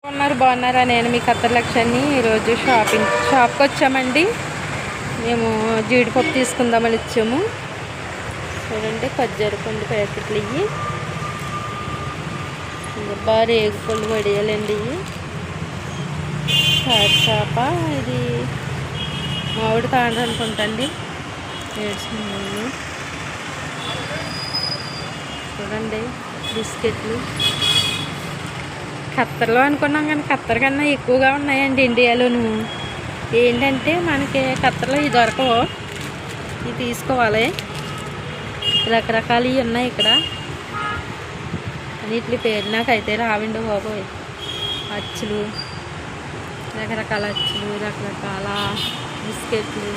బాగున్నారా? నేను మీ కత్తలక్ష్మి. ఈరోజు షాప్కి వచ్చామండి. మేము జీడిపప్పు తీసుకుందామని ఇచ్చాము. చూడండి, ఖజ్జూర పండు ప్యాకెట్లు ఇవి బాగా రేగుపళ్ళు వడియాలండి. ఇవి చేప, ఇది మామిడి తాండ్ర అనుకుంటండి. ఏడ్చింది. చూడండి, బిస్కెట్లు. కత్తర్లో అనుకున్నాం కానీ కత్తెర కన్నా ఎక్కువగా ఉన్నాయండి ఇండియాలోను. ఏంటంటే మనకి కత్తెరలో ఇవి దొరకవు, ఇవి తీసుకోవాలి. రకరకాలు ఇవి ఉన్నాయి ఇక్కడ. అన్నిటి పేరు నాకైతే రావండి బాబోయ్. అచ్చులు, రకరకాల అచ్చులు, రకరకాల బిస్కెట్లు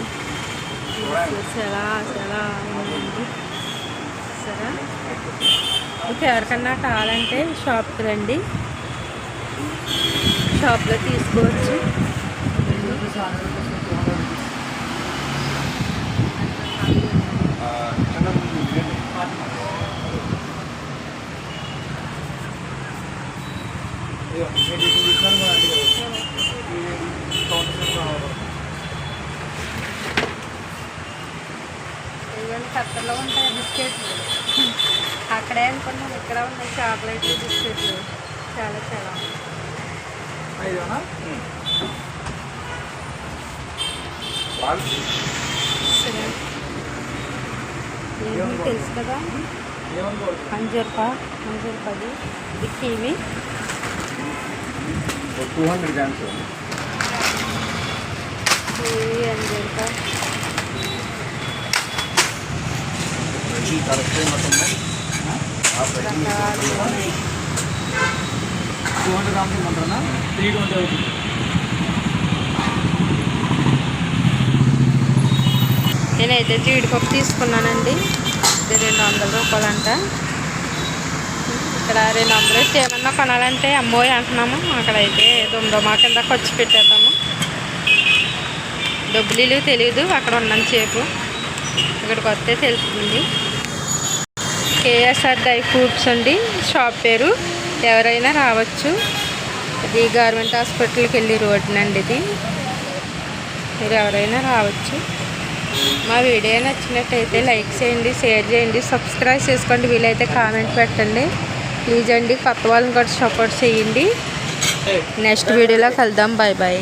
చాలా చాలా ఉన్నాయండి. సరే, మీకు ఎవరికన్నా కావాలంటే షాప్కి రండి, షాప్లో తీసుకోవచ్చు. ఇవన్నీ కత్తర్లో ఉంటాయి బిస్కెట్లు. అక్కడే అనుకున్నాం, ఇక్కడ ఉన్నాయి చాక్లెట్లు, బిస్కెట్లు చాలా చాలా. తెలుసు కదా, అంజూర్పది, ఇది కివి, 200 grams. కివి అంజూర్ప. నేనైతే జీడిపప్పు తీసుకున్నానండి. ఇది 200 రూపాయలంట. ఇక్కడ 200 ఏమన్నా కొనాలంటే అమ్మోయి అంటున్నాము. అక్కడైతే దుమ్దమా కింద ఖర్చు పెట్టేద్దాము. డబ్బులు తెలియదు అక్కడ ఉన్నాను సేపు, ఇక్కడికి వస్తే తెలుస్తుంది. కేఎస్ఆర్ డ్రై ఫ్రూట్స్ అండి షాప్ పేరు. ఎవరైనా రావచ్చు. ఇది గవర్నమెంట్ హాస్పిటల్కి వెళ్ళి రోడ్డునండి. ఇది మీరు ఎవరైనా రావచ్చు. మా వీడియో నచ్చినట్టయితే లైక్ చేయండి, షేర్ చేయండి, సబ్స్క్రైబ్ చేసుకోండి. వీలైతే కామెంట్ పెట్టండి ప్లీజ్ అండి. కొత్త వాళ్ళని కూడా సపోర్ట్ చేయండి. నెక్స్ట్ వీడియోలో కలుద్దాం. Bye bye.